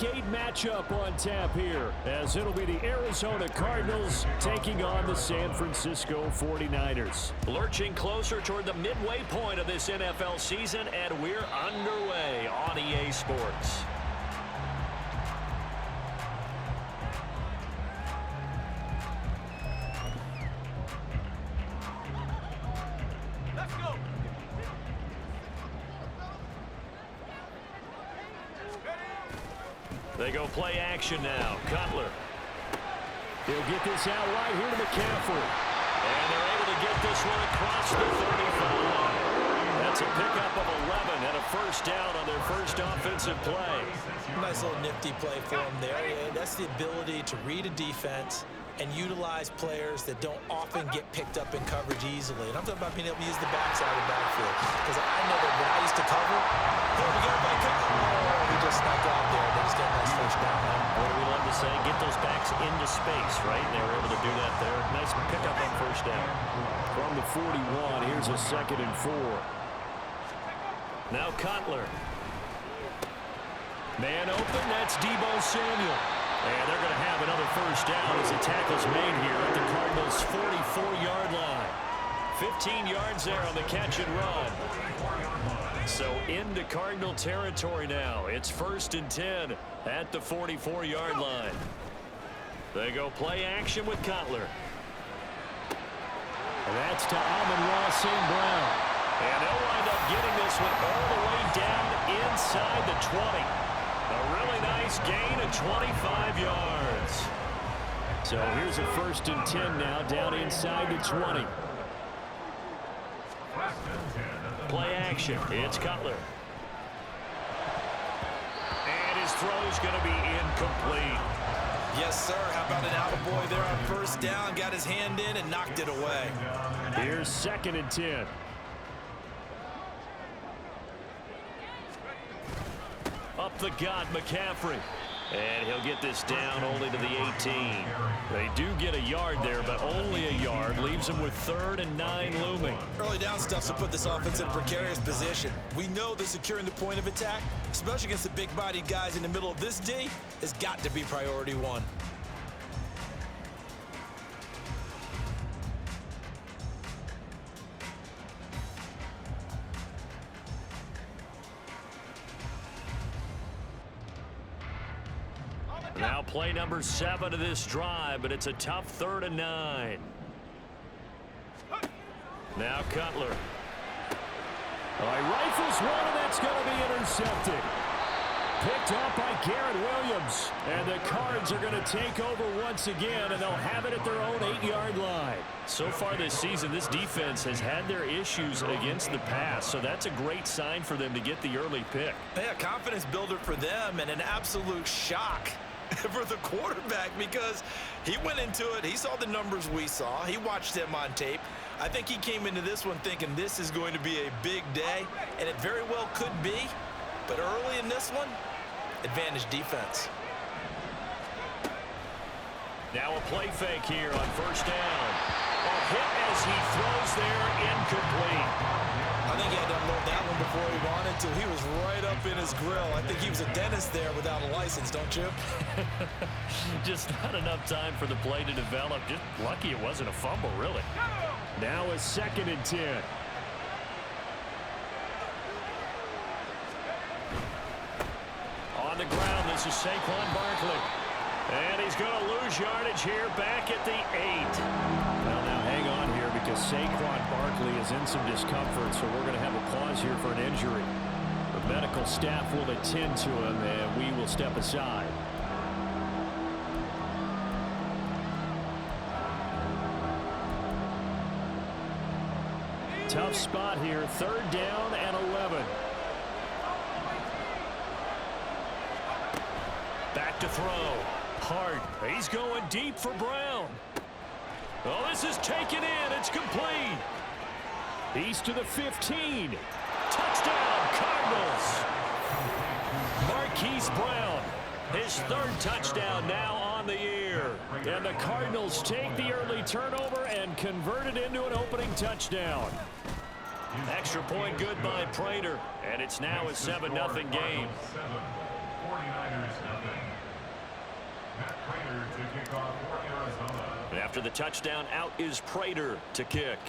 Week 8 matchup on tap here, as it'll be the Arizona Cardinals taking on the San Francisco 49ers. Lurching closer toward the midway point of this NFL season, and we're underway on EA Sports. They go play action now. Cutler. He'll get this out right here to McCaffrey. And they're able to get this one across the 35. That's a pickup of 11 and a first down on their first offensive play. Nice little nifty play for him there. That's the ability to read a defense and utilize players that don't often get picked up in coverage easily. And I'm talking about being able to use the backside of the backfield. Because I know that when I used to cover, hey, we got everybody covered. Oh, he just snuck out there. They just get a nice first down. What do we love to say? Get those backs into space, right? And they were able to do that there. Nice pickup on first down. From the 41, here's a 2nd and 4. Now Cutler. Man open, that's Deebo Samuel. And they're going to have another first down as the tackle's made here at the Cardinals' 44-yard line. 15 yards there on the catch and run. So into Cardinal territory now. It's 1st and 10 at the 44-yard line. They go play action with Cutler. And that's to Amon-Ra St. Brown. And they'll wind up getting this one all the way down inside the 20. A really nice gain of 25 yards. So here's a 1st and 10 now, down inside the 20. Play action. It's Cutler. And his throw's going to be incomplete. Yes, sir. How about an attaboy there on first down? Got his hand in and knocked it away. Here's 2nd and 10. Up the gut, McCaffrey. And he'll get this down only to the 18. They do get a yard there, but only a yard. Leaves them with 3rd and 9 looming. Early down stuff to put this offense in a precarious position. We know that securing the point of attack, especially against the big-bodied guys in the middle of this D, has got to be priority one. Now play number 7 of this drive, but it's a tough 3rd and 9. Now Cutler. He rifles one, and that's going to be intercepted. Picked up by Garrett Williams. And the Cards are going to take over once again, and they'll have it at their own 8-yard line. So far this season, this defense has had their issues against the pass, so that's a great sign for them to get the early pick. Yeah, confidence builder for them and an absolute shock for the quarterback, because he went into it, he saw the numbers we saw, he watched them on tape. I think he came into this one thinking this is going to be a big day, and it very well could be, but early in this one, advantage defense. Now a play fake here on first down. A hit as he throws there, incomplete. I think he had to unload that one before he wanted to. He was right up in his grill. I think he was a dentist there without a license, don't you? Just not enough time for the play to develop. Just lucky it wasn't a fumble, really. Now a 2nd and 10. On the ground, this is Saquon Barkley. And he's going to lose yardage here back at the 8. Well, now hang on here, because Saquon Barkley is in some discomfort, so we're going to have a pause here for an injury. The medical staff will attend to him, and we will step aside. Tough spot here, 3rd down and 11. Back to throw. Hard. He's going deep for Brown. Oh, this is taken in. It's complete. He's to the 15. Touchdown, Cardinals. Marquise Brown, his 3rd touchdown now on the year. And the Cardinals take the early turnover and convert it into an opening touchdown. Extra point good by Prater, and it's now a 7-0 game. 49ers nothing. And after the touchdown, out is Prater to kick.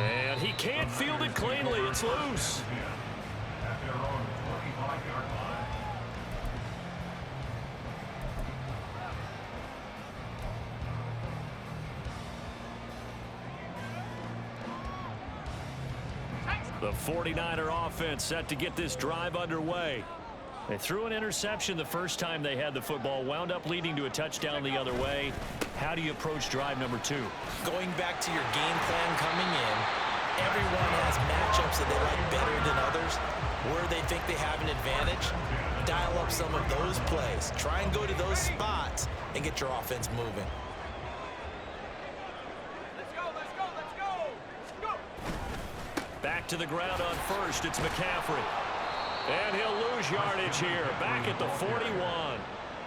And he can't field it cleanly. It's loose. The 49er offense set to get this drive underway. They threw an interception the first time they had the football, wound up leading to a touchdown the other way. How do you approach drive number 2? Going back to your game plan coming in, everyone has matchups that they like better than others, where they think they have an advantage. Dial up some of those plays. Try and go to those spots and get your offense moving. Back to the ground on first. It's McCaffrey. And he'll lose yardage here. Back at the 41.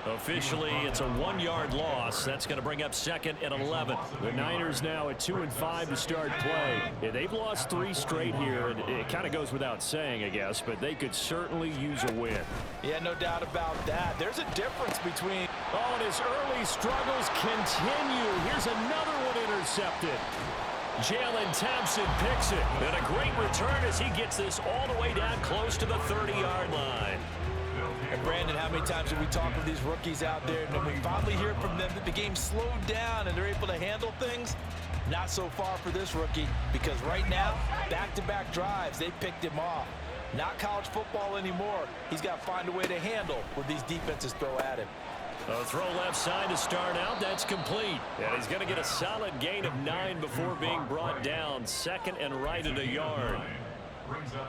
Officially, it's a 1-yard loss. That's going to bring up 2nd and 11. The Niners now at 2-5 to start play. Yeah, they've lost 3 straight here, and it kind of goes without saying, I guess, but they could certainly use a win. Yeah, no doubt about that. There's a difference between... Oh, and his early struggles continue. Here's another one intercepted. Jalen Thompson picks it. And a great return as he gets this all the way down close to the 30-yard line. And Brandon, how many times have we talked with these rookies out there, and when we finally hear from them that the game slowed down and they're able to handle things? Not so far for this rookie, because right now, back-to-back drives, they picked him off. Not college football anymore. He's got to find a way to handle what these defenses throw at him. A throw left side to start out. That's complete. And he's going to get a solid gain of 9 before being brought down. 2nd and right at a yard.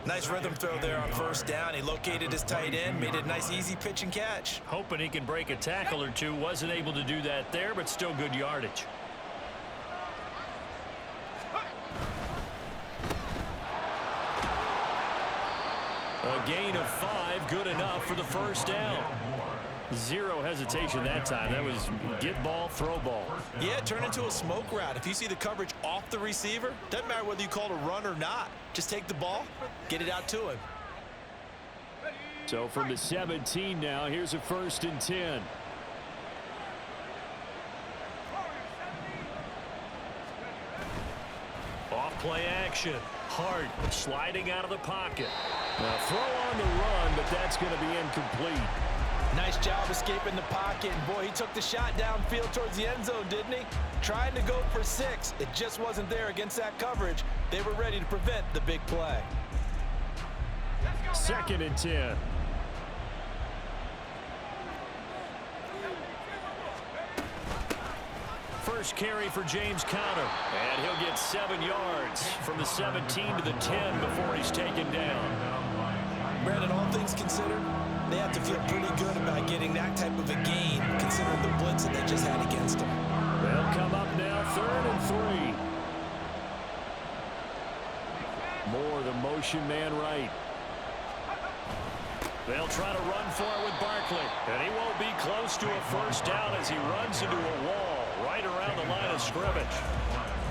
Nice rhythm throw there on first down. He located his tight end, made it a nice easy pitch and catch. Hoping he can break a tackle or two. Wasn't able to do that there, but still good yardage. A gain of 5, good enough for the first down. Zero hesitation that time. That was get ball, throw ball. Yeah, turn into a smoke route. If you see the coverage off the receiver, doesn't matter whether you call it a run or not. Just take the ball, get it out to him. So from the 17 now, here's a 1st and 10. Off play action. Hart sliding out of the pocket. Now throw on the run, but that's going to be incomplete. Nice job escaping the pocket. And boy, he took the shot downfield towards the end zone, didn't he? Trying to go for 6. It just wasn't there against that coverage. They were ready to prevent the big play. 2nd and 10. First carry for James Conner. And he'll get 7 yards from the 17 to the 10 before he's taken down. Brandon, all things considered, they have to feel pretty good about getting that type of a gain, considering the blitz that they just had against them. They'll come up now 3rd and 3. Moore, the motion man right. They'll try to run for it with Barkley. And he won't be close to a first down as he runs into a wall right around the line of scrimmage.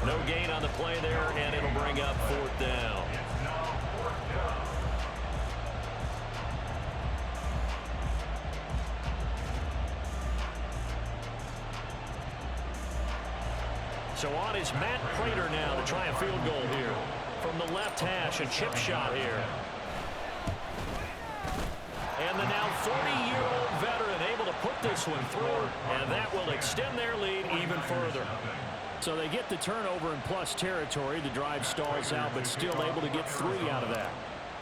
No gain on the play there, and it'll bring up 4th down. So on is Matt Prater now to try a field goal here. From the left hash, a chip shot here. And the now 40-year-old veteran able to put this one through, and that will extend their lead even further. So they get the turnover in plus territory. The drive stalls out, but still able to get 3 out of that.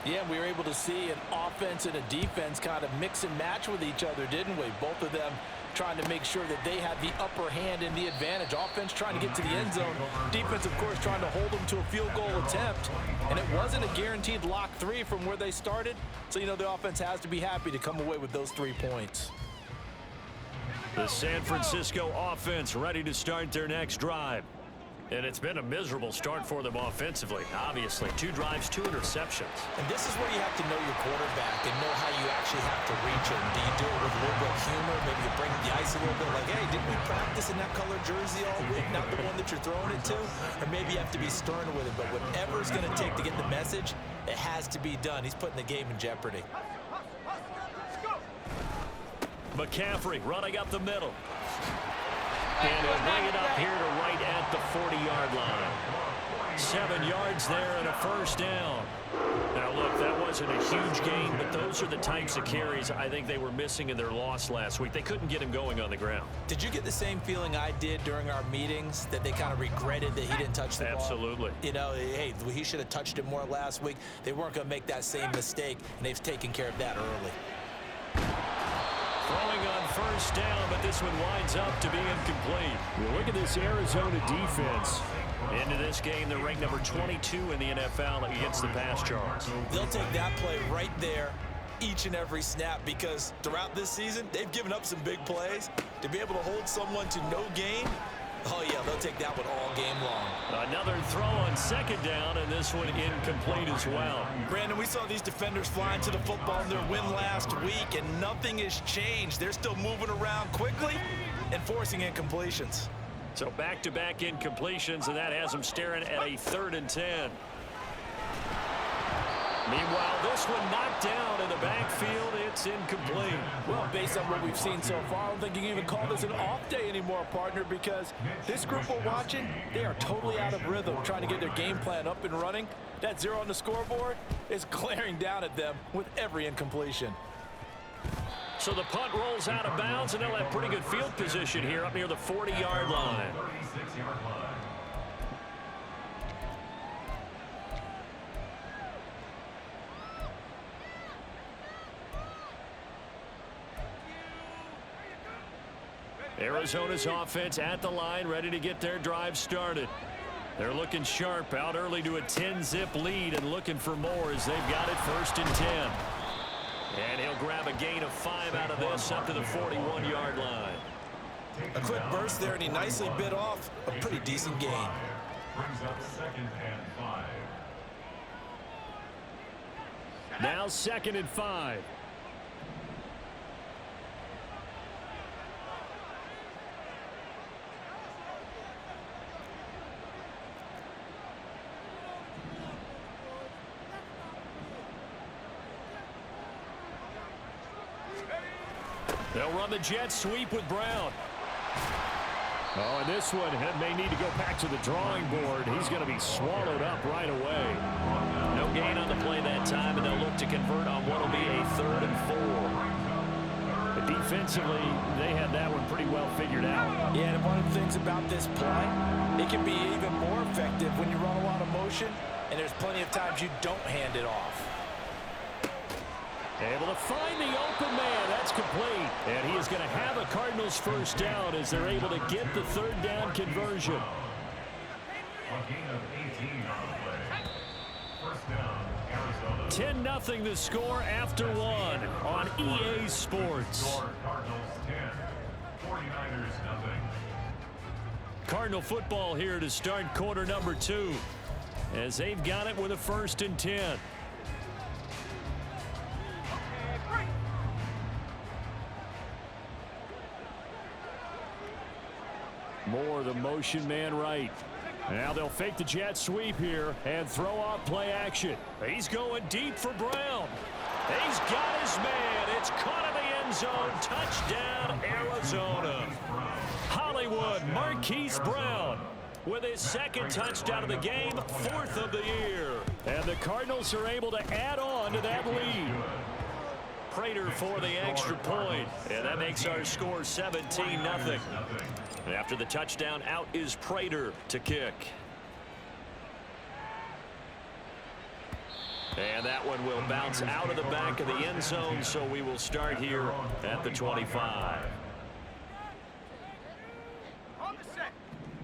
Yeah, we were able to see an offense and a defense kind of mix and match with each other, didn't we? Both of them trying to make sure that they had the upper hand and the advantage. Offense trying to get to the end zone. Defense, of course, trying to hold them to a field goal attempt. And it wasn't a guaranteed lock 3 from where they started. So, you know, the offense has to be happy to come away with those 3 points. The San Francisco offense ready to start their next drive. And it's been a miserable start for them offensively. Obviously, 2 drives, 2 interceptions. And this is where you have to know your quarterback and know how you actually have to reach him. Do you do it with a little bit of humor? Maybe you bring the ice a little bit like, hey, didn't we practice in that color jersey all week? Not the one that you're throwing it to? Or maybe you have to be stern with it. But whatever it's going to take to get the message, it has to be done. He's putting the game in jeopardy. McCaffrey running up the middle. And he'll bring it up here to right at the 40-yard line. 7 yards there and a first down. Now, look, that wasn't a huge gain, but those are the types of carries I think they were missing in their loss last week. They couldn't get him going on the ground. Did you get the same feeling I did during our meetings, that they kind of regretted that he didn't touch the ball? Absolutely. You know, hey, he should have touched it more last week. They weren't going to make that same mistake, and they've taken care of that early. Throwing on first down, but this one winds up to be incomplete. Well, look at this Arizona defense. Into this game, they're ranked number 22 in the NFL against the pass charge. They'll take that play right there each and every snap, because throughout this season, they've given up some big plays. To be able to hold someone to no gain, oh, yeah, they'll take that one all game long. Another throw on second down, and this one incomplete as well. Brandon, we saw these defenders flying to the football in their win last week, and nothing has changed. They're still moving around quickly and forcing incompletions. So back-to-back incompletions, and that has them staring at a 3rd and 10. Meanwhile, this one knocked down in the backfield. It's incomplete. Well, based on what we've seen so far, I don't think you can even call this an off day anymore, partner, because this group we're watching, they are totally out of rhythm, trying to get their game plan up and running. That 0 on the scoreboard is glaring down at them with every incompletion. So the punt rolls out of bounds, and they'll have pretty good field position here up near the 40-yard line. Arizona's offense at the line, ready to get their drive started. They're looking sharp, out early to a 10-zip lead and looking for more as they've got it 1st and 10. And he'll grab a gain of 5 out of this up to the 41-yard line. A quick burst there, and he nicely bit off a pretty decent gain. Brings up 2nd and 5. Now 2nd and 5. They'll run the jet sweep with Brown. Oh, and this one may need to go back to the drawing board. He's going to be swallowed up right away. No gain on the play that time, and they'll look to convert on what will be a 3rd and 4. But defensively, they had that one pretty well figured out. Yeah, and one of the things about this play, it can be even more effective when you run a lot of motion, and there's plenty of times you don't hand it off. Able to find the open man. That's complete. And he is going to have a Cardinals first down as they're able to get the 3rd down conversion. A gain of 18 on the play. First down, Arizona. 10-0 the score after 1 on EA Sports. Score Cardinals 10, 49ers nothing. Cardinal football here to start quarter number 2 as they've got it with a 1st and 10. More the motion man right. Now they'll fake the jet sweep here and throw off play action. He's going deep for Brown. He's got his man. It's caught in the end zone. Touchdown, Arizona. Hollywood Marquise Brown with his 2nd touchdown of the game, 4th of the year. And the Cardinals are able to add on to that lead. Prater for the extra point. And that makes our score 17-0. After the touchdown, out is Prater to kick. And that one will bounce out of the back of the end zone, so we will start here at the 25.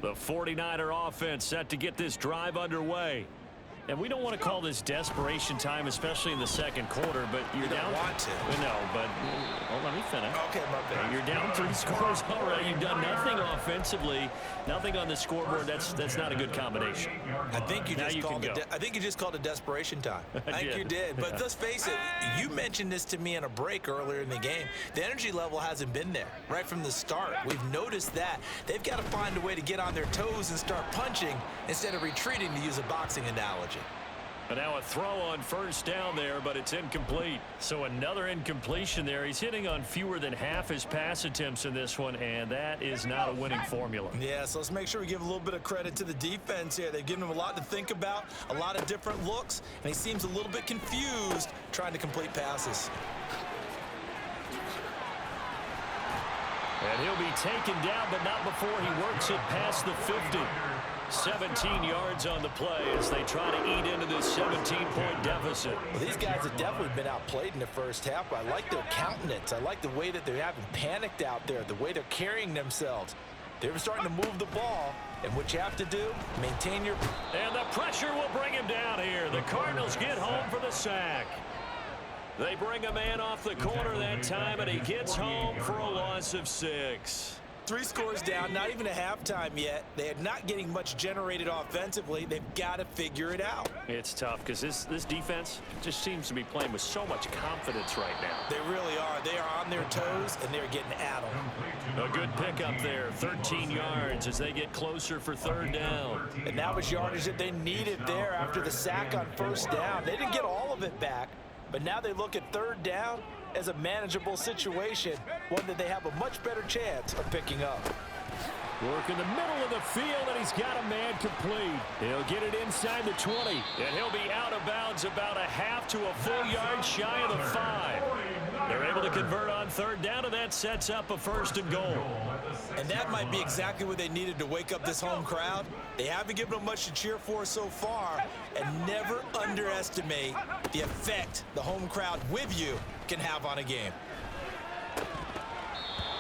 The 49er offense set to get this drive underway. And we don't want to call this desperation time, especially in the 2nd quarter, but you're down. Want to. No, but let me finish. Okay, my bad. You're down 3 scores already. You've done nothing offensively, nothing on the scoreboard. That's not a good combination. I think you Now just you called can it. go. I think you just called it desperation time. I think did. you did. But let's face it. You mentioned this to me in a break earlier in the game. The energy level hasn't been there right from the start. We've noticed that they've got to find a way to get on their toes and start punching instead of retreating, to use a boxing analogy. And now a throw on first down there, but it's incomplete. So another incompletion there. He's hitting on fewer than half his pass attempts in this one, and that is not a winning formula. Yeah, so let's make sure we give a little bit of credit to the defense here. They've given him a lot to think about, a lot of different looks, and he seems a little bit confused trying to complete passes. And he'll be taken down, but not before he works it past the 50. 17 yards on the play as they try to eat into this 17-point deficit. Well, these guys have definitely been outplayed in the first half. I like their countenance. I like the way that they haven't panicked out there, the way they're carrying themselves. They're starting to move the ball, and what you have to do, maintain your... And the pressure will bring him down here. The Cardinals get home for the sack. They bring a man off the corner that time, and he gets home for a loss of 6. 3 scores down, not even a halftime yet. They are not getting much generated offensively. They've got to figure it out. It's tough because this defense just seems to be playing with so much confidence right now. They really are. They are on their toes, and they're getting at them. A good pickup there, 13 yards as they get closer for third down. And that was yardage that they needed there after the sack on first down. They didn't get all of it back, but now they look at third down as a manageable situation, one that they have a much better chance of picking up. Work in the middle of the field, and he's got a man complete. He'll get it inside the 20. And he'll be out of bounds about a half to a full yard shy of the 5. They're able to convert on third down, and that sets up a 1st and goal. And that might be exactly what they needed to wake up this home crowd. They haven't given them much to cheer for so far, and never underestimate the effect the home crowd with you can have on a game.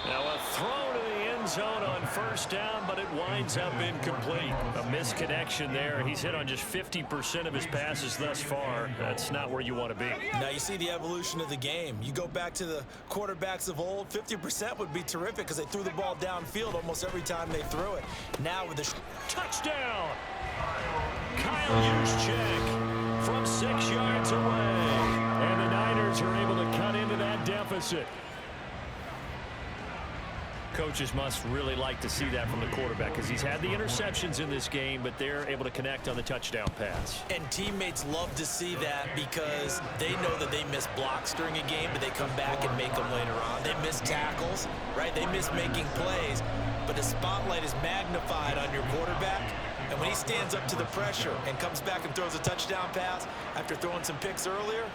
Now a throw to the end zone on first down, but it winds up incomplete. A misconnection there. He's hit on just 50% of his passes thus far. That's not where you want to be. Now you see the evolution of the game. You go back to the quarterbacks of old, 50% would be terrific because they threw the ball downfield almost every time they threw it. Now with the touchdown, Kyle Juszczyk from 6 yards away. And the Niners are able to cut into that deficit. Coaches must really like to see that from the quarterback because he's had the interceptions in this game, but they're able to connect on the touchdown pass. And teammates love to see that because they know that they miss blocks during a game, but they come back and make them later on. They miss tackles, right? They miss making plays, but the spotlight is magnified on your quarterback. And when he stands up to the pressure and comes back and throws a touchdown pass after throwing some picks earlier,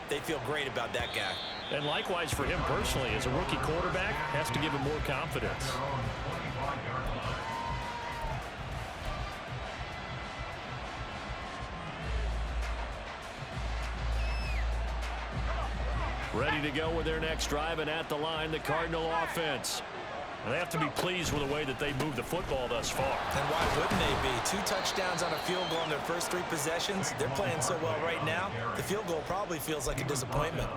they feel great about that guy. And likewise for him personally, as a rookie quarterback, has to give him more confidence. Ready to go with their next drive, and at the line, the Cardinal offense. And they have to be pleased with the way that they moved the football thus far. And why wouldn't they be? 2 touchdowns on a field goal in their first 3 possessions. They're playing so well right now, the field goal probably feels like a disappointment.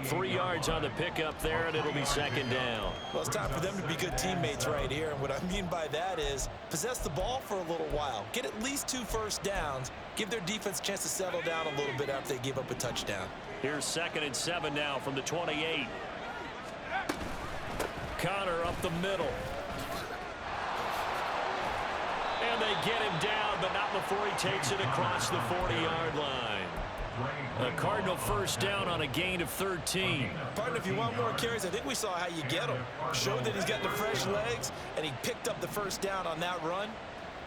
3 yards on the pickup there, and it'll be 2nd down. Well, it's time for them to be good teammates right here. And what I mean by that is possess the ball for a little while. Get at least 2 first downs. Give their defense a chance to settle down a little bit after they give up a touchdown. Here's 2nd and 7 now from the 28. Connor up the middle. And they get him down, but not before he takes it across the 40-yard line. A Cardinal 1st down on a gain of 13. Partner, if you want more carries, I think we saw how you get them. Showed that he's got the fresh legs, and he picked up the 1st down on that run.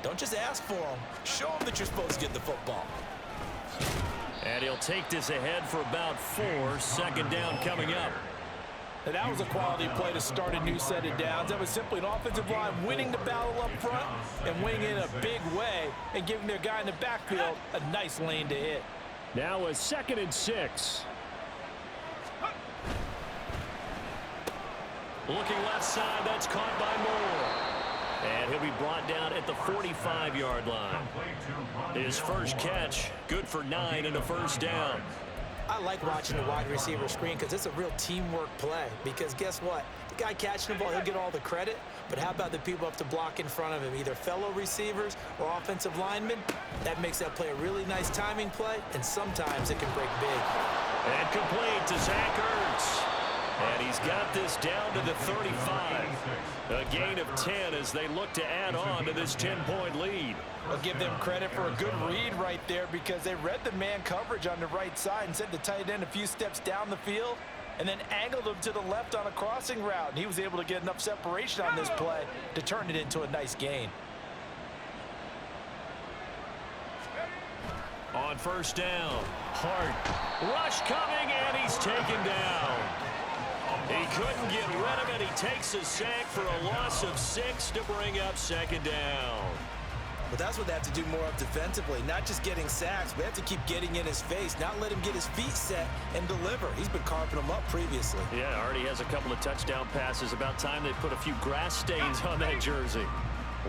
Don't just ask for them. Show them that you're supposed to get the football. And he'll take this ahead for about 4. 2nd down coming up. And that was a quality play to start a new set of downs. That was simply an offensive line winning the battle up front and winning in a big way and giving their guy in the backfield a nice lane to hit. Now a 2nd and 6. Looking left side, that's caught by Moore. And he'll be brought down at the 45-yard line. His first catch, good for 9 and a 1st down. I like watching the wide receiver screen because it's a real teamwork play. Because guess what? The guy catching the ball, he'll get all the credit. But how about the people up to block in front of him, either fellow receivers or offensive linemen? That makes that play a really nice timing play, and sometimes it can break big. And complete to Zach Ertz. And he's got this down to the 35. A gain of 10 as they look to add on to this 10-point lead. I'll give them credit for a good read right there because they read the man coverage on the right side and sent the tight end a few steps down the field and then angled him to the left on a crossing route. And he was able to get enough separation on this play to turn it into a nice gain. On first down, Hart. Rush coming, and he's taken down. He couldn't get rid of it. He takes a sack for a loss of 6 to bring up second down. But that's what they have to do more of defensively, not just getting sacks. We have to keep getting in his face, not let him get his feet set and deliver. He's been carving them up previously. Yeah, already has a couple of touchdown passes. About time they put a few grass stains on that jersey.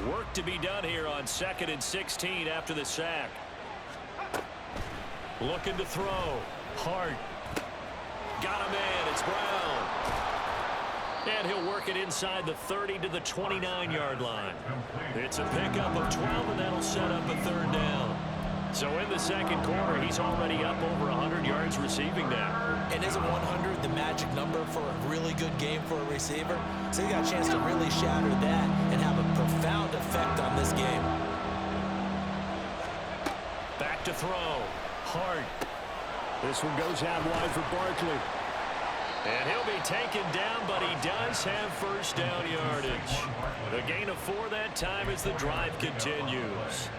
Work to be done here on 2nd and 16 after the sack. Looking to throw. Hart. Got a man. It's Brown. And he'll work it inside the 30 to the 29-yard line. It's a pickup of 12, and that'll set up a 3rd down. So in the second quarter, he's already up over 100 yards receiving now. And isn't 100 the magic number for a really good game for a receiver? So he got a chance to really shatter that and have a profound effect on this game. Back to throw. Hart. This one goes out wide for Barkley. And he'll be taken down, but he does have first down yardage. A gain of 4 that time as the drive continues.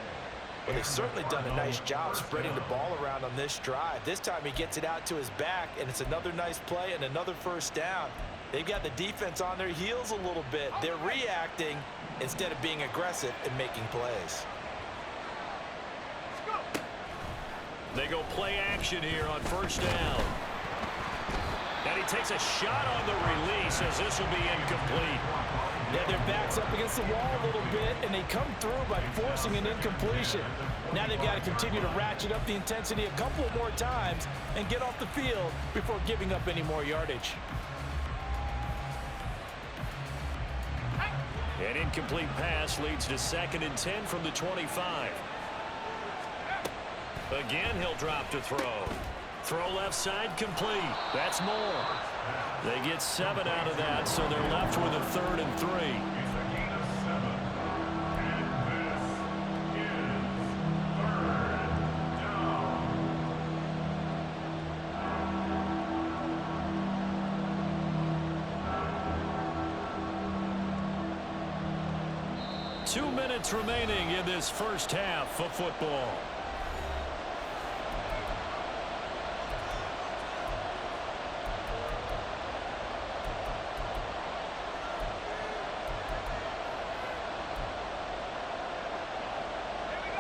Well, they've certainly done a nice job spreading the ball around on this drive. This time he gets it out to his back, and it's another nice play and another first down. They've got the defense on their heels a little bit. They're reacting instead of being aggressive and making plays. They go play action here on first down. And he takes a shot on the release as this will be incomplete. Yeah, their back's up against the wall a little bit, and they come through by forcing an incompletion. Now they've got to continue to ratchet up the intensity a couple more times and get off the field before giving up any more yardage. An incomplete pass leads to 2nd and 10 from the 25. Again, he'll drop to throw. Throw left side complete. That's more. They get 7 out of that, so they're left with a 3rd and 3. It's a gain of 7. And this is 3rd down. 2 minutes remaining in this first half of football.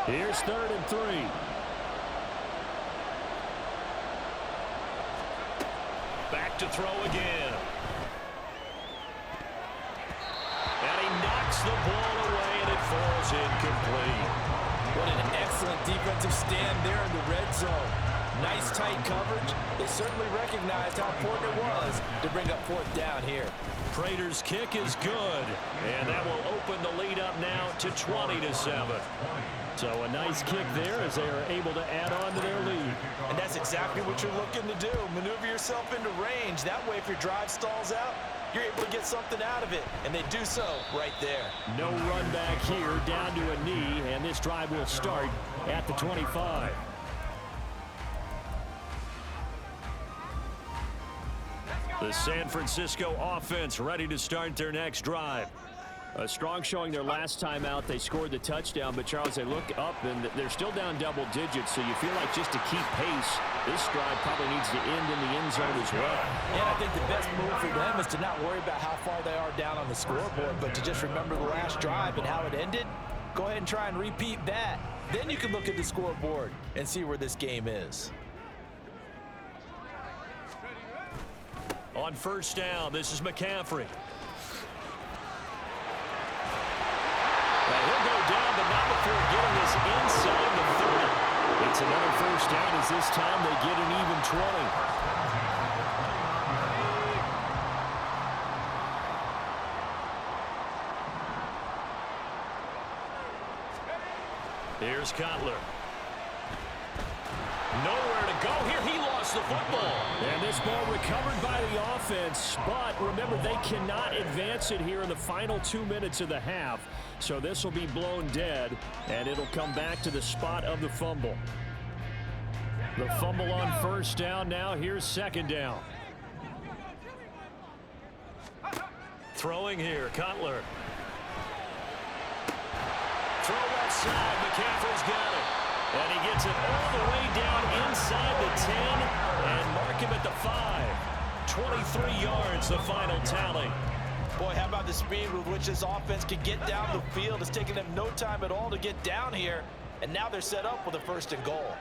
Here's 3rd and 3. Back to throw again. And he knocks the ball away, and it falls incomplete. What an excellent defensive stand there in the red zone. Nice tight coverage. They certainly recognized how important it was to bring up 4th down here. Prater's kick is good, and that will open the lead up now to 20-7. So a nice kick there as they are able to add on to their lead. And that's exactly what you're looking to do. Maneuver yourself into range. That way, if your drive stalls out, you're able to get something out of it. And they do so right there. No run back here, down to a knee, and this drive will start at the 25. The San Francisco offense ready to start their next drive. A strong showing their last time out. They scored the touchdown, but Charles, they look up and they're still down double digits, so you feel like just to keep pace, this drive probably needs to end in the end zone as well. And I think the best move for them is to not worry about how far they are down on the scoreboard, but to just remember the last drive and how it ended. Go ahead and try and repeat that. Then you can look at the scoreboard and see where this game is. On first down, this is McCaffrey. He'll go down, but not before getting this inside the 30. It's another first down as this time they get an even 20. Here's Cutler. Nowhere to go here. He lost the football. And this ball recovered by the offense, but remember, they cannot advance it here in the final 2 minutes of the half. So this will be blown dead, and it'll come back to the spot of the fumble. The fumble on first down. Now here's second down. Throwing here, Cutler. Throw left side, McCaffrey's got it. And he gets it all the way down inside the 10 and mark him at the 5. 23 yards, the final tally. Boy, how about the speed with which this offense can get down the field? It's taken them no time at all to get down here. And now they're set up with a 1st and goal.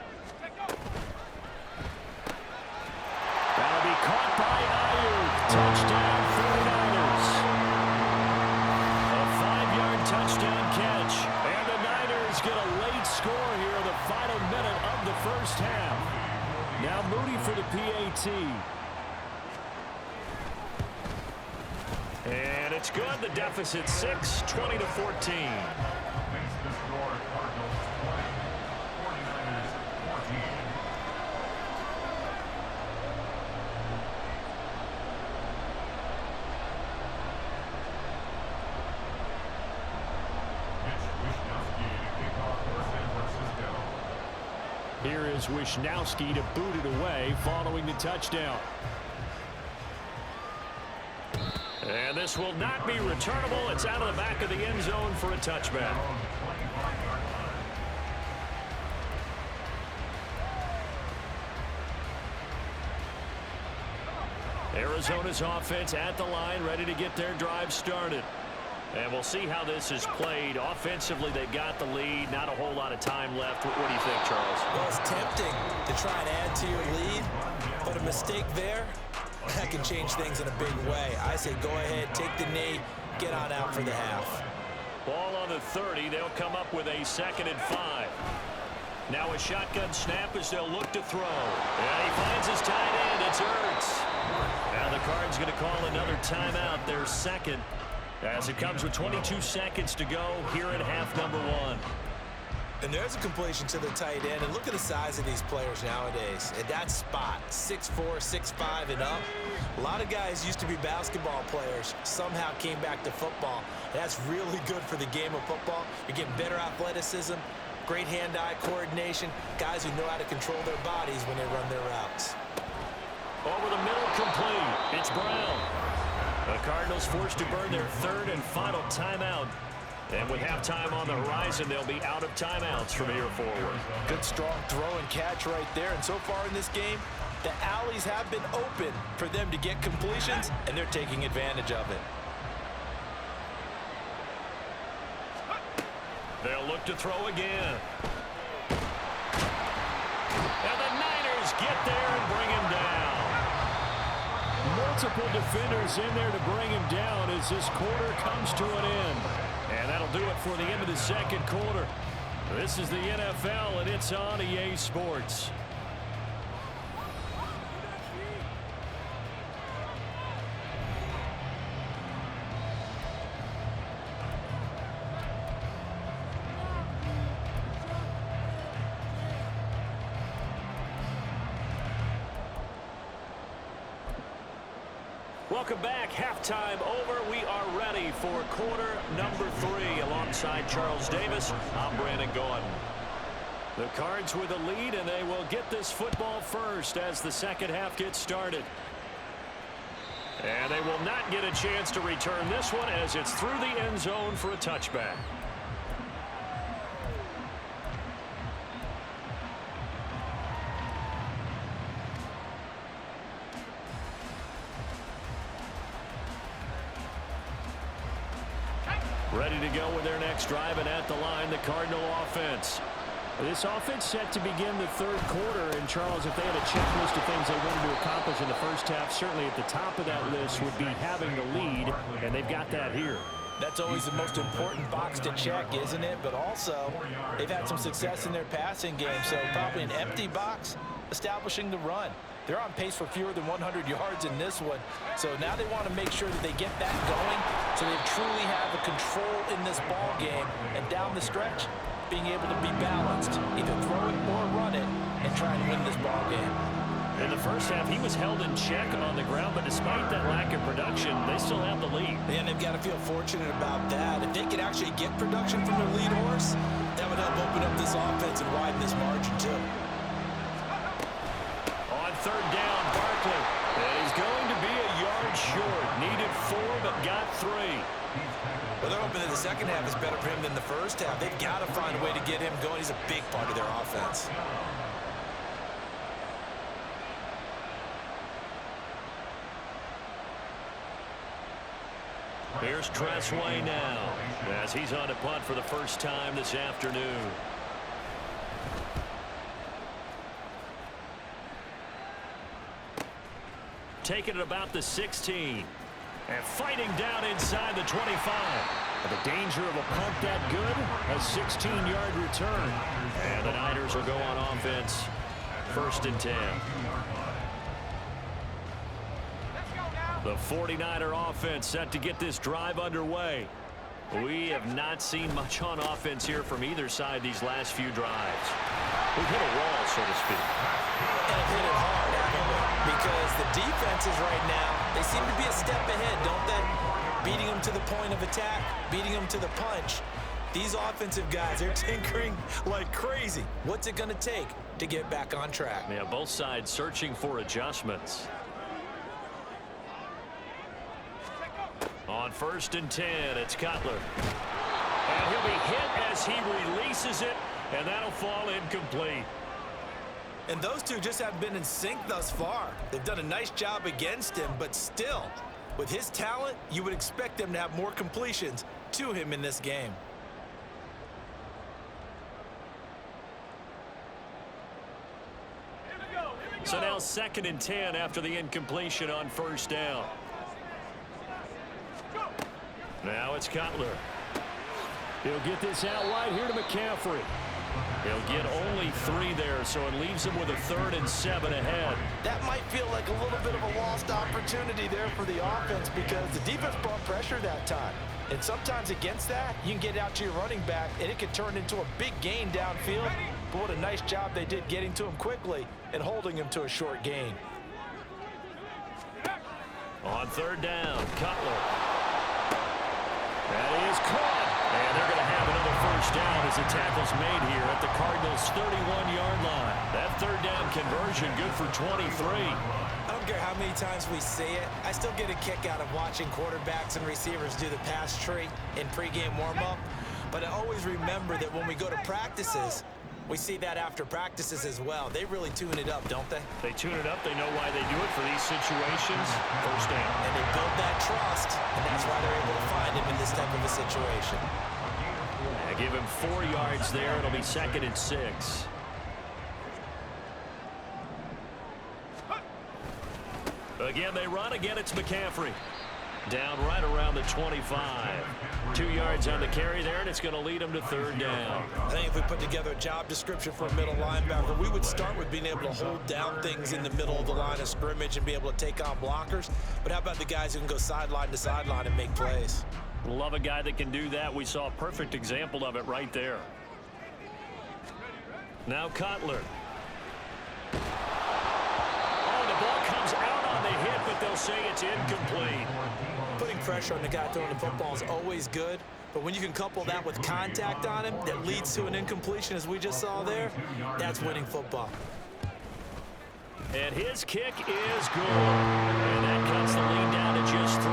That'll be caught by Ayuk. Touchdown 49ers. A 5-yard touchdown catch. And the Niners get a late score here in the final minute of the first half. Now Moody for the PAT. And it's good. The deficit 6, 20-14. Here is Wisnowski to boot it away following the touchdown. And this will not be returnable. It's out of the back of the end zone for a touchback. Arizona's offense at the line, ready to get their drive started. And we'll see how this is played. Offensively, they got the lead. Not a whole lot of time left. What do you think, Charles? Well, it's tempting to try and add to your lead, but a mistake there, that can change things in a big way. I say go ahead, take the knee, get on out for the half. Ball on the 30. They'll come up with a 2nd and 5. Now a shotgun snap as they'll look to throw. And he finds his tight end. It's Ertz. Now the Cards going to call another timeout, their second, as it comes with 22 seconds to go here in half number 1. And there's a completion to the tight end. And look at the size of these players nowadays. At that spot, 6'4", 6'5", and up. A lot of guys used to be basketball players, somehow came back to football. And that's really good for the game of football. You're getting better athleticism, great hand-eye coordination, guys who know how to control their bodies when they run their routes. Over the middle, complete. It's Brown. The Cardinals forced to burn their 3rd and final timeout. And with halftime on the horizon, they'll be out of timeouts from here forward. Good strong throw and catch right there. And so far in this game, the alleys have been open for them to get completions, and they're taking advantage of it. They'll look to throw again. And the Niners get there and bring him down. Multiple defenders in there to bring him down as this quarter comes to an end. And that'll do it for the end of the second quarter. This is the NFL, and it's on EA Sports. Welcome back. Halftime over. We are ready for quarter number 3. Alongside Charles Davis, I'm Brandon Gordon. The Cards with a lead, and they will get this football first as the second half gets started. And they will not get a chance to return this one as it's through the end zone for a touchback. Ready to go with their next drive, and at the line, the Cardinal offense. This offense set to begin the third quarter, and Charles, if they had a checklist of things they wanted to accomplish in the first half, certainly at the top of that list would be having the lead, and they've got that here. That's always the most important box to check, isn't it? But also, they've had some success in their passing game, so probably an empty box, establishing the run. They're on pace for fewer than 100 yards in this one. So now they want to make sure that they get that going so they truly have a control in this ball game. And down the stretch, being able to be balanced, either throw it or run it, and try and win this ball game. In the first half, he was held in check on the ground, but despite that lack of production, they still have the lead. And they've got to feel fortunate about that. If they could actually get production from their lead horse, that would help open up this offense and widen this margin, too. On third down, Barkley. And he's going to be a yard short. Needed 4, but got 3. Well, they're hoping that the second half is better for him than the first half. They've got to find a way to get him going. He's a big part of their offense. Here's Tressway now, as he's on to punt for the first time this afternoon. Taking it about the 16. And fighting down inside the 25. The danger of a punt that good, a 16-yard return. And the Niners will go on offense, 1st and 10. The 49er offense set to get this drive underway. We have not seen much on offense here from either side these last few drives. We've hit a wall, so to speak. And hit it hard, haven't we? Because the defenses right now, they seem to be a step ahead, don't they? Beating them to the point of attack, beating them to the punch. These offensive guys, they're tinkering like crazy. What's it going to take to get back on track? Yeah, both sides searching for adjustments. On 1st and 10, it's Cutler. And he'll be hit as he releases it, and that'll fall incomplete. And those two just haven't been in sync thus far. They've done a nice job against him, but still, with his talent, you would expect them to have more completions to him in this game. So now 2nd and 10 after the incompletion on 1st down. Now it's Cutler. He'll get this out wide here to McCaffrey. He'll get only 3 there, so it leaves him with a 3rd and 7 ahead. That might feel like a little bit of a lost opportunity there for the offense because the defense brought pressure that time. And sometimes against that, you can get out to your running back, and it can turn into a big gain downfield. But what a nice job they did getting to him quickly and holding him to a short gain. On 3rd down, Cutler. That is caught. And they're going to have another 1st down as the tackle's made here at the Cardinals' 31-yard line. That 3rd down conversion good for 23. I don't care how many times we see it. I still get a kick out of watching quarterbacks and receivers do the pass tree in pregame warm-up. But I always remember that when we go to practices, we see that after practices as well. They really tune it up, don't they? They tune it up. They know why they do it for these situations. 1st down. And they build that trust, and that's why they're able to find him in this type of a situation. Give him 4 yards there. It'll be 2nd and 6. Again, they run. Again, it's McCaffrey. Down right around the 25. 2 yards on the carry there, and it's going to lead him to 3rd down. I think if we put together a job description for a middle linebacker, we would start with being able to hold down things in the middle of the line of scrimmage and be able to take on blockers. But how about the guys who can go sideline to sideline and make plays? Love a guy that can do that. We saw a perfect example of it right there. Now Cutler. Oh, the ball comes out on the hit, but they'll say it's incomplete. Putting pressure on the guy throwing the football is always good, but when you can couple that with contact on him that leads to an incompletion, as we just saw there, that's winning football. And his kick is good. And that cuts the lead down to just 3,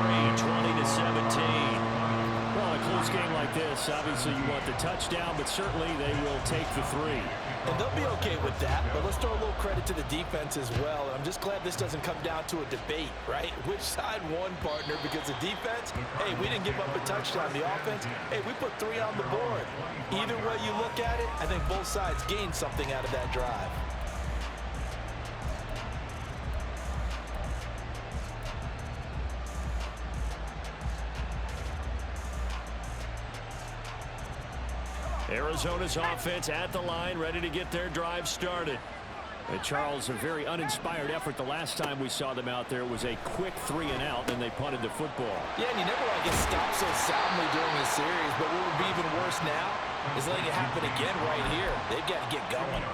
20-17. Well, a close game like this, obviously you want the touchdown, but certainly they will take the 3. And they'll be okay with that, but let's throw a little credit to the defense as well. And I'm just glad this doesn't come down to a debate, right? Which side won, partner? Because the defense, hey, we didn't give up a touchdown. The offense, hey, we put 3 on the board. Either way you look at it, I think both sides gained something out of that drive. Arizona's offense at the line, ready to get their drive started. And Charles, a very uninspired effort the last time we saw them out there. It was a quick 3 and out, and they punted the football. Yeah, and you never want to get stopped so soundly during the series, but what would be even worse now is letting it happen again right here. They've got to get going.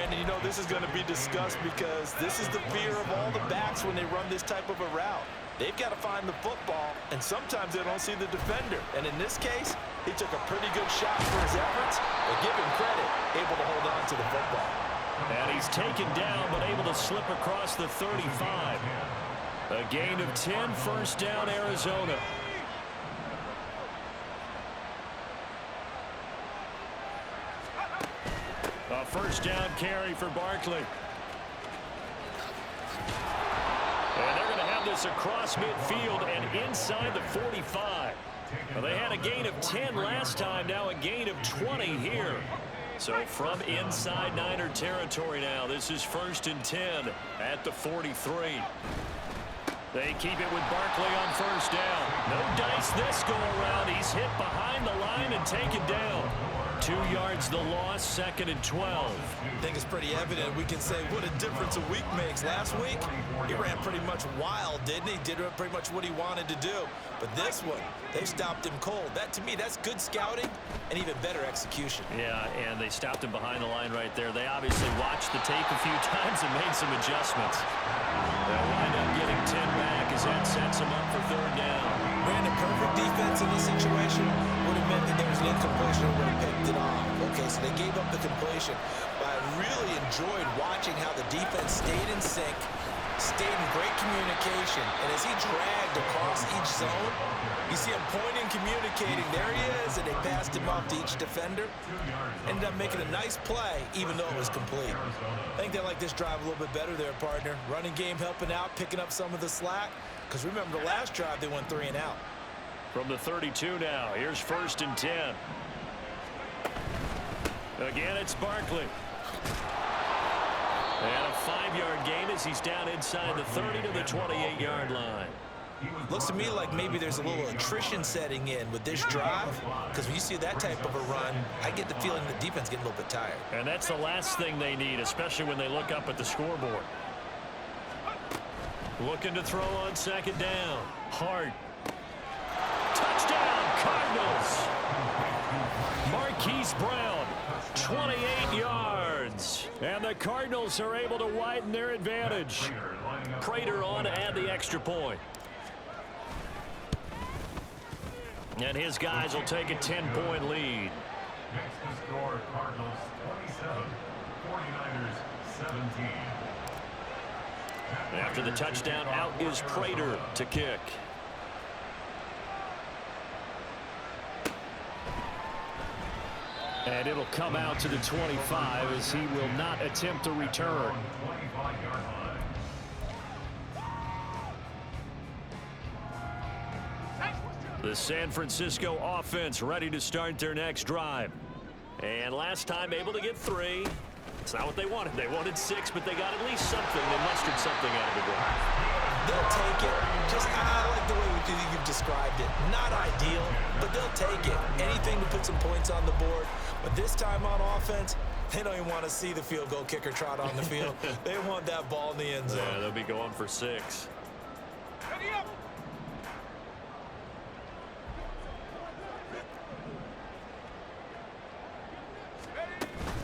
Brandon, you know this is going to be discussed because this is the fear of all the backs when they run this type of a route. They've got to find the football, and sometimes they don't see the defender. And in this case, he took a pretty good shot for his efforts, but give him credit, able to hold on to the football. And he's taken down, but able to slip across the 35. A gain of 10, first down, Arizona. A first down carry for Barkley. And they're going to have this across midfield and inside the 45. Well, they had a gain of 10 last time, now a gain of 20 here. So from inside Niner territory now, this is 1st and 10 at the 43. They keep it with Barkley on first down. No dice this go around. He's hit behind the line and taken down. 2 yards the loss, 2nd and 12. I think it's pretty evident. We can say what a difference a week makes. Last week, he ran pretty much wild, didn't he? Did pretty much what he wanted to do. But this one, they stopped him cold. That, to me, that's good scouting and even better execution. Yeah, and they stopped him behind the line right there. They obviously watched the tape a few times and made some adjustments. They'll wind up getting 10 back as that sets him up for 3rd down. Ran a perfect defense in this situation. Would have meant that there was an incompletion and would have picked it off. Okay, so they gave up the completion. But I really enjoyed watching how the defense stayed in sync, stayed in great communication. And as he dragged across each zone, you see him pointing, communicating. There he is, and they passed him off to each defender. Ended up making a nice play, even though it was complete. I think they like this drive a little bit better there, partner. Running game helping out, picking up some of the slack. Because remember, the last drive, they went 3 and out. From the 32 now, here's 1st and 10. Again, it's Barkley. And a 5-yard gain as he's down inside the 30 to the 28-yard line. Looks to me like maybe there's a little attrition setting in with this drive, because when you see that type of a run, I get the feeling the defense getting a little bit tired. And that's the last thing they need, especially when they look up at the scoreboard. Looking to throw on 2nd down. Hart. Touchdown, Cardinals. Marquise Brown, 28 yards. And the Cardinals are able to widen their advantage. Prater on to add the extra point. And his guys will take a 10-point lead. Next to score, Cardinals 27, 49ers 17. After the touchdown, out is Prater to kick. And it'll come out to the 25 as he will not attempt a return. The San Francisco offense ready to start their next drive. And last time able to get 3. It's not what they wanted. They wanted 6, but they got at least something. They mustered something out of the drive. They'll take it. Just, I like the way you've described it. Not ideal, but they'll take it. Anything to put some points on the board. But this time on offense, they don't even want to see the field goal kicker trot on the field. They want that ball in the end zone. Yeah, they'll be going for 6.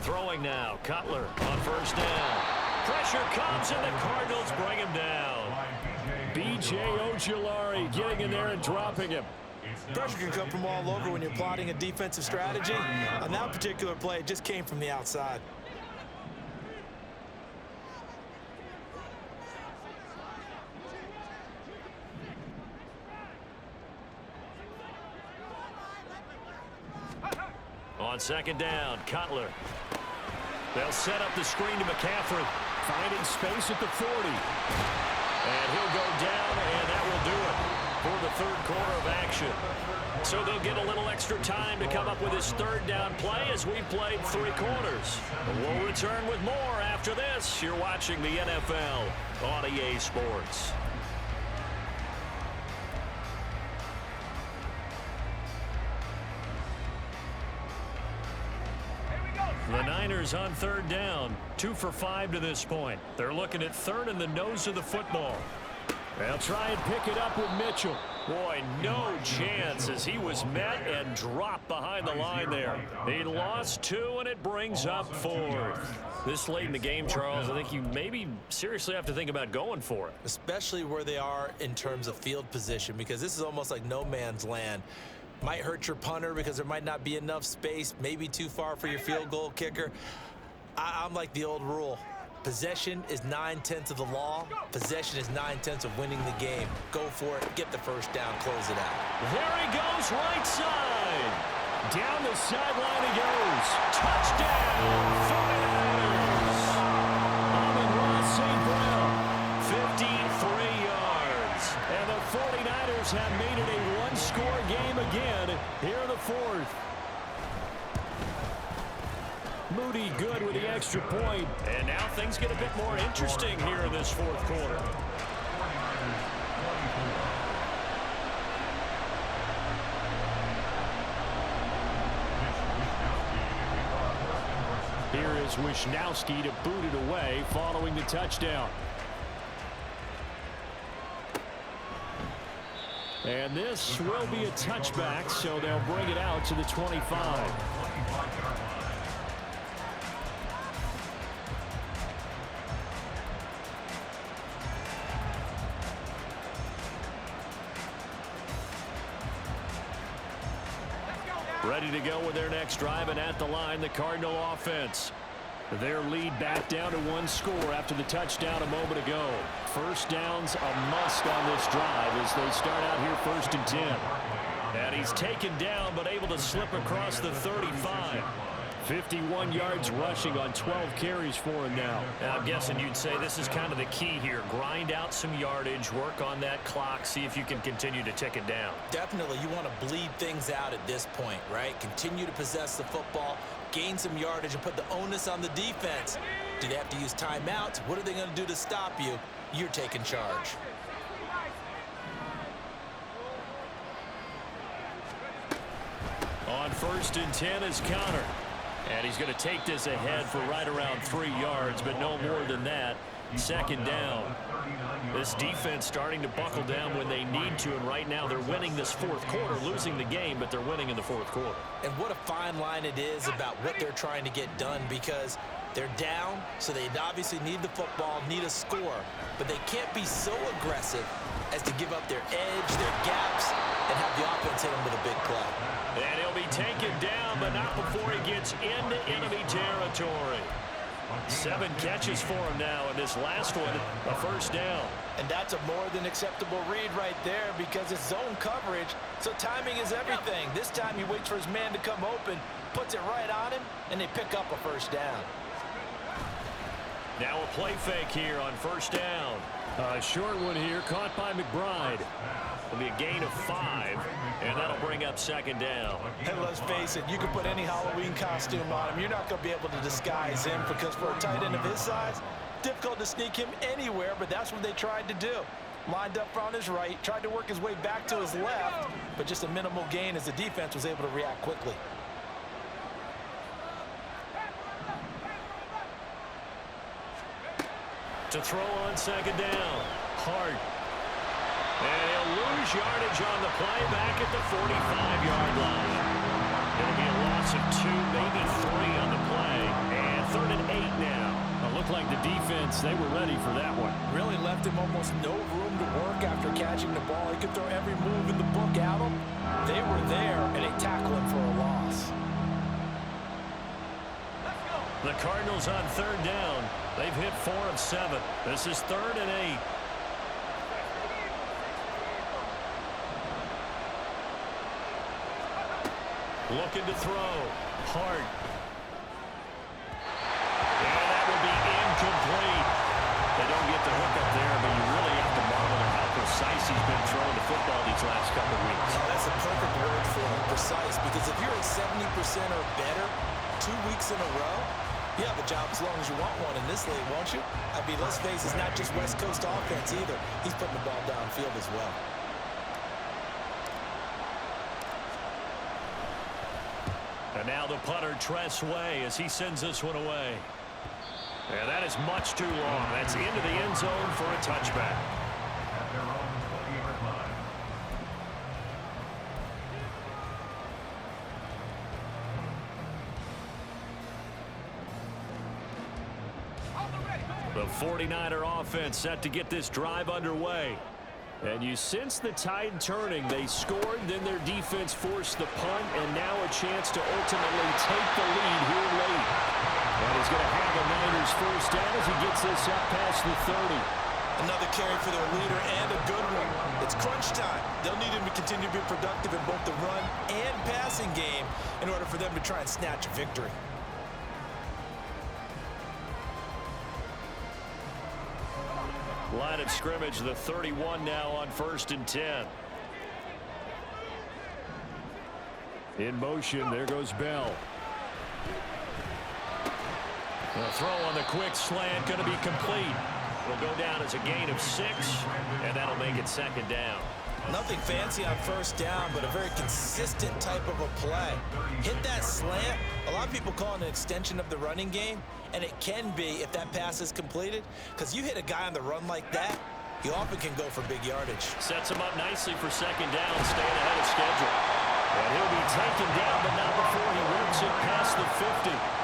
Throwing now, Cutler on first down. Pressure comes and the Cardinals bring him down. B.J. Ojulari getting in there and dropping him. Pressure can come from all over when you're plotting a defensive strategy. On that particular play, it just came from the outside. On 2nd down, Cutler. They'll set up the screen to McCaffrey. Finding space at the 40. And he'll go down, and that will do it for the 3rd quarter of action. So they'll get a little extra time to come up with his 3rd down play as we've played 3 quarters. We'll return with more after this. You're watching the NFL on EA Sports. The Niners on 3rd down, 2 for 5 to this point. They're looking at 3rd and the nose of the football. They'll try and pick it up with Mitchell. Boy, no chance as he was met and dropped behind the line there. He lost 2, and it brings up 4th. This late in the game, Charles, I think you maybe seriously have to think about going for it. Especially where they are in terms of field position, because this is almost like no man's land. Might hurt your punter because there might not be enough space, maybe too far for your field goal kicker. I'm like the old rule. Possession is 9/10 of the law. Possession is 9/10 of winning the game. Go for it. Get the first down. Close it out. There he goes, right side. Down the sideline he goes. Touchdown, 49ers. Amon-Ra St. Brown, 53 yards. And the 49ers have made it a one-score game again here in the 4th. Moody good with the extra point. And now things get a bit more interesting here in this 4th quarter. Here is Wisnowski to boot it away following the touchdown. And this will be a touchback, so they'll bring it out to the 25. Ready to go with their next drive, and at the line, the Cardinal offense. Their lead back down to 1 score after the touchdown a moment ago. First down's a must on this drive as they start out here 1st and 10. And he's taken down but able to slip across the 35. 51 yards rushing on 12 carries for him now. I'm guessing you'd say this is kind of the key here. Grind out some yardage, work on that clock, see if you can continue to tick it down. Definitely, you want to bleed things out at this point, right? Continue to possess the football, gain some yardage, and put the onus on the defense. Do they have to use timeouts? What are they going to do to stop you? You're taking charge. On 1st and 10 is Connor. And he's going to take this ahead for right around 3 yards, but no more than that. 2nd down. This defense starting to buckle down when they need to, and right now they're winning this 4th quarter, losing the game, but they're winning in the 4th quarter. And what a fine line it is about what they're trying to get done, because they're down, so they obviously need the football, need a score, but they can't be so aggressive as to give up their edge, their gaps, and have the offense hit them with a big play. And he'll be taken down, but not before he gets into enemy territory. 7 catches for him now, and this last one, a 1st down. And that's a more than acceptable read right there, because it's zone coverage, so timing is everything. This time he waits for his man to come open, puts it right on him, and they pick up a 1st down. Now a play fake here on 1st down. A short one here, caught by McBride. It'll be a gain of 5, and that'll bring up 2nd down. And let's face it, you can put any Halloween costume on him. You're not going to be able to disguise him, because for a tight end of his size, difficult to sneak him anywhere, but that's what they tried to do. Lined up on his right, tried to work his way back to his left, but just a minimal gain as the defense was able to react quickly. To throw on 2nd down. Hart. And he'll lose yardage on the play back at the 45-yard line. It'll be a loss of 2, maybe 3 on the play. And 3rd and 8 now. It looked like the defense, they were ready for that one. Really left him almost no room to work after catching the ball. He could throw every move in the book at him. They were there, and they tackled him for a loss. The Cardinals on 3rd down. They've hit 4 of 7. This is 3rd and 8. Looking to throw. Hart. And that will be incomplete. They don't get the hook up there, but you really have to marvel at how precise he's been throwing the football these last couple of weeks. Oh, that's a perfect word for it, precise, because if you're at 70% or better 2 weeks in a row, you have a job as long as you want one in this league, won't you? I mean, let's face it, it's not just West Coast offense either. He's putting the ball downfield as well. And now the punter, Tress Way, as he sends this one away. And that is much too long. That's into the end zone for a touchback. 49er offense set to get this drive underway. And you sense the tide turning. They scored, then their defense forced the punt, and now a chance to ultimately take the lead here late. And he's going to have a Niners first down as he gets this up past the 30. Another carry for their leader and a good one. It's crunch time. They'll need him to continue to be productive in both the run and passing game in order for them to try and snatch a victory. Line of scrimmage, the 31 now on 1st and 10. In motion, there goes Bell. The throw on the quick slant going to be complete. Will go down as a gain of 6, and that'll make it 2nd down. Nothing fancy on 1st down, but a very consistent type of a play. Hit that slant. A lot of people call it an extension of the running game, and it can be if that pass is completed, because you hit a guy on the run like that, he often can go for big yardage. Sets him up nicely for 2nd down, staying ahead of schedule. And he'll be taken down, but not before he works it past the 50.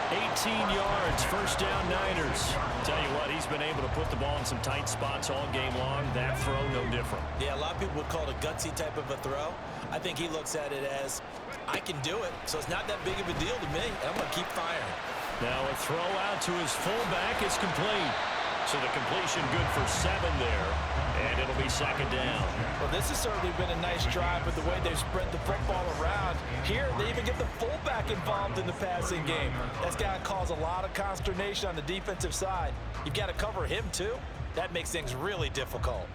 18 yards, 1st down Niners. Tell you what, he's been able to put the ball in some tight spots all game long. That throw, no different. Yeah, a lot of people would call it a gutsy type of a throw. I think he looks at it as, I can do it, so it's not that big of a deal to me. I'm going to keep firing. Now a throw out to his fullback is complete. So the completion good for 7 there, and it'll be 2nd down. Well, this has certainly been a nice drive with the way they've spread the football around. Here, they even get the fullback involved in the passing game. That's got to cause a lot of consternation on the defensive side. You've got to cover him, too. That makes things really difficult.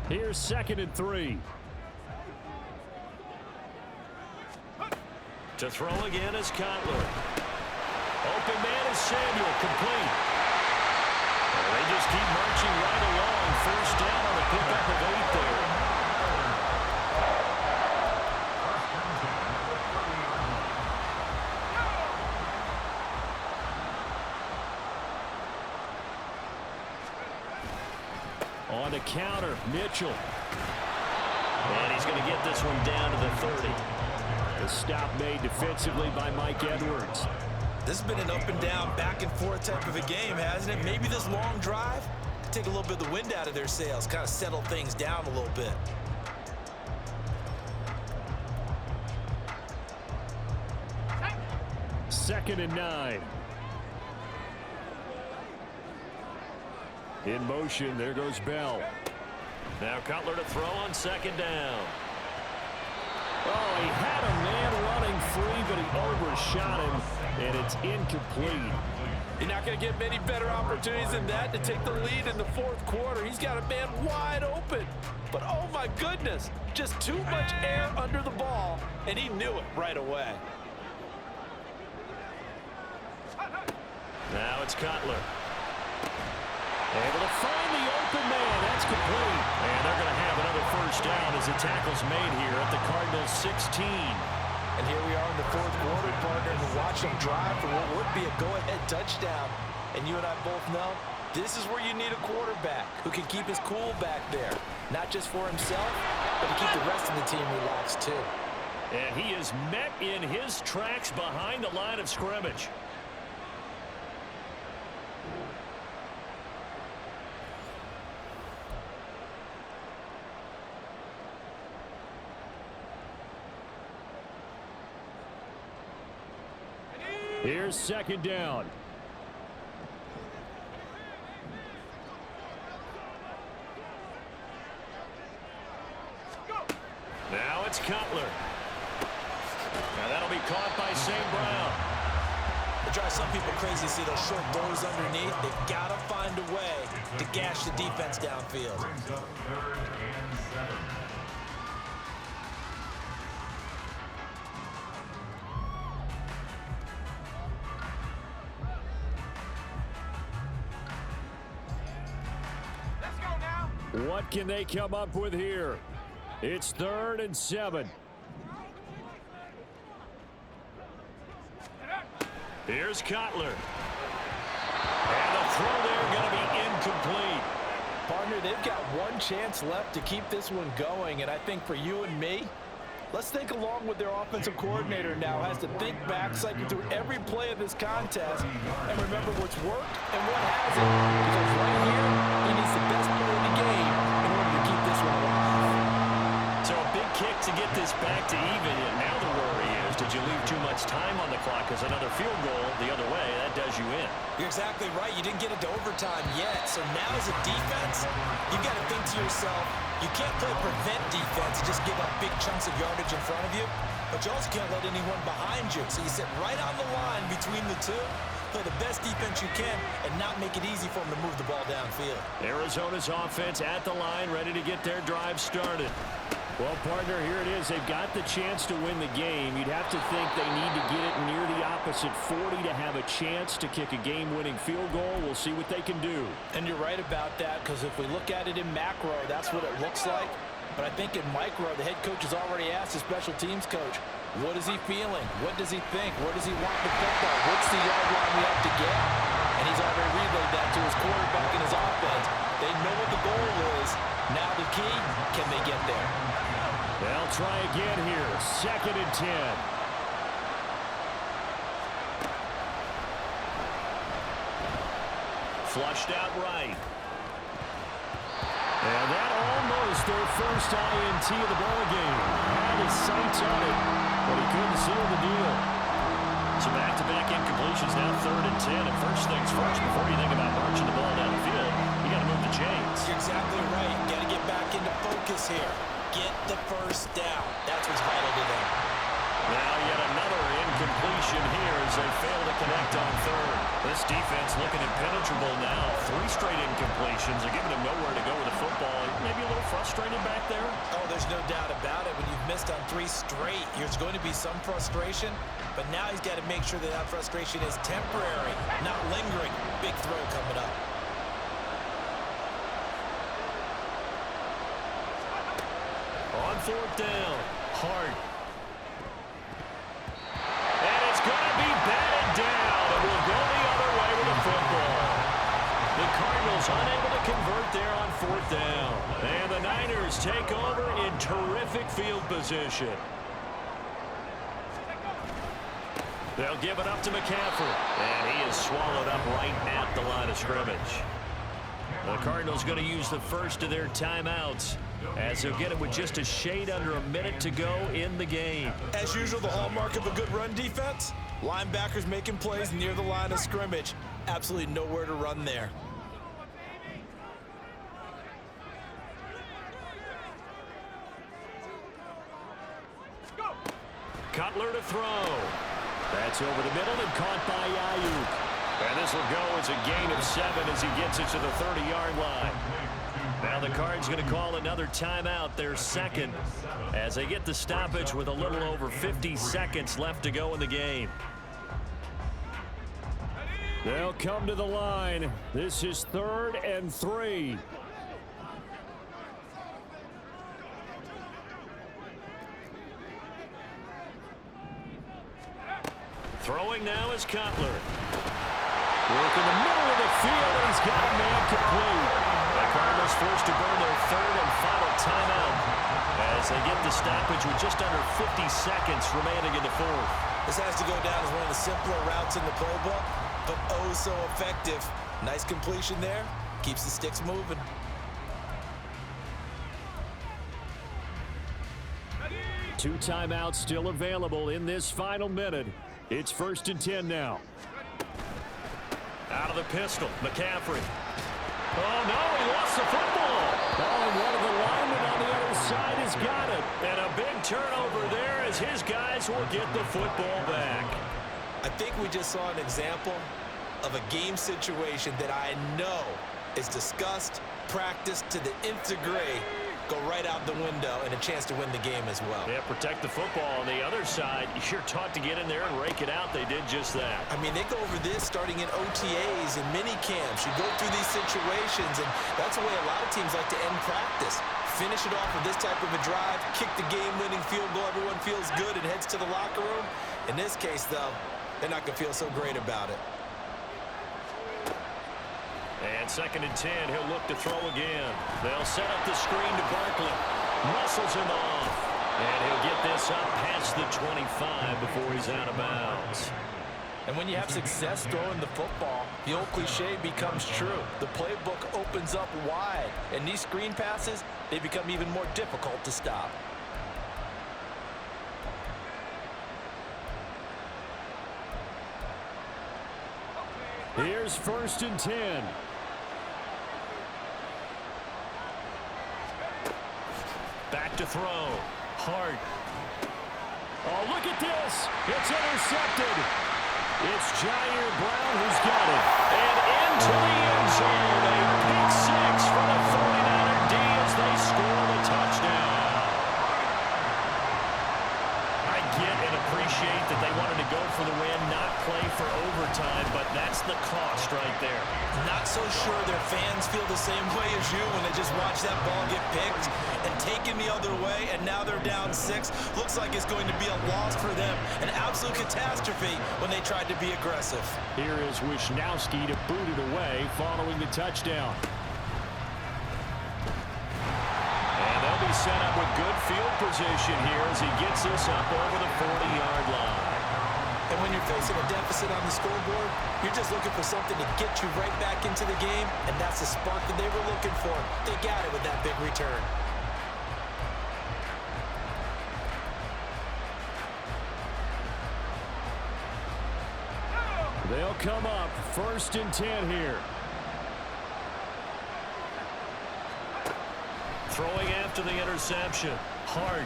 Here's 2nd and 3. To throw again is Cutler. Open man is Samuel, complete. Well, they just keep marching right along. 1st down on the pickup of 8 there. On the counter, Mitchell. And he's going to get this one down to the 30. The stop made defensively by Mike Edwards. This has been an up and down, back and forth type of a game, hasn't it? Maybe this long drive, take a little bit of the wind out of their sails, kind of settle things down a little bit. Second and 9. In motion, there goes Bell. Now Cutler to throw on 2nd down. Oh, he had a man running free, but he overshot him, and it's incomplete. You're not going to get many better opportunities than that to take the lead in the 4th quarter. He's got a man wide open. But, oh, my goodness, just too much air under the ball, and he knew it right away. Now it's Cutler. Able to find the open man. That's complete. And they're going to have another 1st down as the tackle's made here at the Cardinals' 16. And here we are in the 4th quarter, partner, and watch them drive for what would be a go-ahead touchdown. And you and I both know this is where you need a quarterback who can keep his cool back there. Not just for himself, but to keep the rest of the team relaxed, too. And he is met in his tracks behind the line of scrimmage. Here's 2nd down. Now it's Cutler. Now that'll be caught by St. Brown. It drives some people crazy to see those short throws underneath. They've got to find a way to gash the defense downfield. Brings up 3rd and 7. What can they come up with here? It's 3rd and 7. Here's Cutler. And the throw there going to be incomplete. Partner, they've got one chance left to keep this one going, and I think for you and me, Let's think along with their offensive coordinator now. Has to think back, cycle through every play of this contest, and remember what's worked and what hasn't. Because right here, he needs the best play in the game in order to keep this one alive. So a big kick to get this back to even. And now the worry is, did you leave too much time on the clock? Because another field goal the other way, that does you in. You're exactly right. You didn't get it to overtime yet. So now as a defense, you've got to think to yourself, you can't play prevent defense and just give up big chunks of yardage in front of you, but you also can't let anyone behind you. So you sit right on the line between the two, play the best defense you can, and not make it easy for them to move the ball downfield. Arizona's offense at the line, ready to get their drive started. Well, partner, here it is. They've got the chance to win the game. You'd have to think they need to get it near the opposite 40 to have a chance to kick a game-winning field goal. We'll see what they can do. And you're right about that, because if we look at it in macro, that's what it looks like. But I think in micro, the head coach has already asked the special teams coach, what is he feeling? What does he think? Where does he want the football? What's the yard line we have to get? And he's already relayed that to his quarterback and his offense. They know what the goal is. Now the key, can they get there? They'll try again here. 2nd and 10. Flushed out right. And that almost their first INT of the ball game. Had his sights on it, but he couldn't seal the deal. So back-to-back incompletions, now 3rd and 10. And first things first, before you think about marching the ball down the field, you got to move the chains. You're exactly right. Got to get back into focus here. Get the first down. That's what's vital to them. Now yet another incompletion here as they fail to connect on 3rd. This defense looking impenetrable now. 3 straight incompletions are giving them nowhere to go with the football. Maybe a little frustrated back there? Oh, there's no doubt about it. When you've missed on 3 straight, there's going to be some frustration. But now he's got to make sure that that frustration is temporary, not lingering. Big throw coming up. On 4th down, Hart. And it's going to be batted down. It will go the other way with the football. The Cardinals unable to convert there on 4th down. And the Niners take over in terrific field position. They'll give it up to McCaffrey. And he is swallowed up right at the line of scrimmage. The Cardinals going to use the first of their timeouts, as they'll get it with just a shade under a minute to go in the game. As usual, the hallmark of a good run defense, linebackers making plays near the line of scrimmage. Absolutely nowhere to run there. Cutler to throw. That's over the middle and caught by Ayuk. And this will go as a gain of 7 as he gets it to the 30-yard line. Now the Cards going to call another timeout, their second, as they get the stoppage with a little over 50 seconds left to go in the game. They'll come to the line. This is 3rd and 3. Throwing now is Cutler. Work in the middle of the field, and he's got a man complete. The Cardinals forced to burn their 3rd and final timeout as they get the stoppage with just under 50 seconds remaining in the 4th. This has to go down as one of the simpler routes in the playbook, but oh so effective. Nice completion there. Keeps the sticks moving. Two timeouts still available in this final minute. It's 1st and 10 now. Out of the pistol, McCaffrey. Oh, no, he lost the football. Oh, and one of the linemen on the other side has got it. And a big turnover there as his guys will get the football back. I think we just saw an example of a game situation that I know is discussed, practiced to the nth degree, go right out the window, and a chance to win the game as well. Yeah, protect the football. On the other side, you're taught to get in there and rake it out. They did just that. I mean, they go over this starting in OTAs and mini camps. You go through these situations, and that's the way a lot of teams like to end practice. Finish it off with this type of a drive, kick the game-winning field goal. Everyone feels good and heads to the locker room. In this case, though, they're not going to feel so great about it. And 2nd and 10, he'll look to throw again. They'll set up the screen to Barkley. Muscles him off. And he'll get this up past the 25 before he's out of bounds. And when you have success throwing the football, the old cliche becomes true. The playbook opens up wide, and these screen passes, they become even more difficult to stop. Here's 1st and 10. Back to throw. Hart. Oh, look at this. It's intercepted. It's Jair Brown who's got it. And into the end zone. A pick six for the 49er D as they score the touchdown. I get and appreciate that they wanted to go for the win, not play for overtime, but that's the cost right there. Not so sure their fans feel the same way as you when they just watch that ball get picked and taken the other way, and now they're down 6. Looks like it's going to be a loss for them. An absolute catastrophe when they tried to be aggressive. Here is Wisnowski to boot it away following the touchdown. And they'll be set up with good field position here as he gets this up over the 40-yard line. And when you're facing a deficit on the scoreboard, you're just looking for something to get you right back into the game, and that's the spark that they were looking for. They got it with that big return. They'll come up 1st and 10 here. Throwing after the interception. Hart.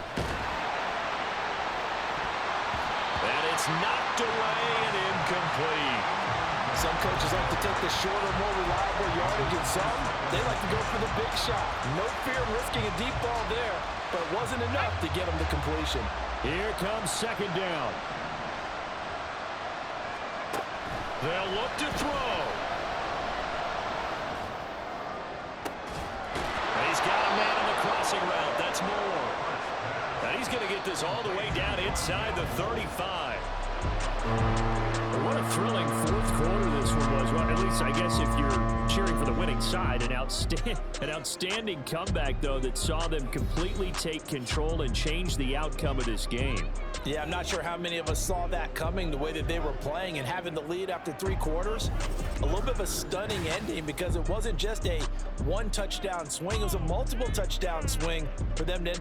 And it's knocked away and incomplete. Some coaches like to take the shorter, more reliable yardage, and some, they like to go for the big shot. No fear of risking a deep ball there, but it wasn't enough to get them to completion. Here comes 2nd down. They'll look to throw. And he's got a man on the crossing route. That's Moore. And he's going to get this all the way down inside the 35. What a thrilling 4th quarter this one was. Well, at least I guess if you're cheering for the winning side, an outstanding comeback, though, that saw them completely take control and change the outcome of this game. Yeah, I'm not sure how many of us saw that coming, the way that they were playing and having the lead after 3 quarters. A little bit of a stunning ending because it wasn't just a 1 touchdown swing. It was a multiple touchdown swing for them to end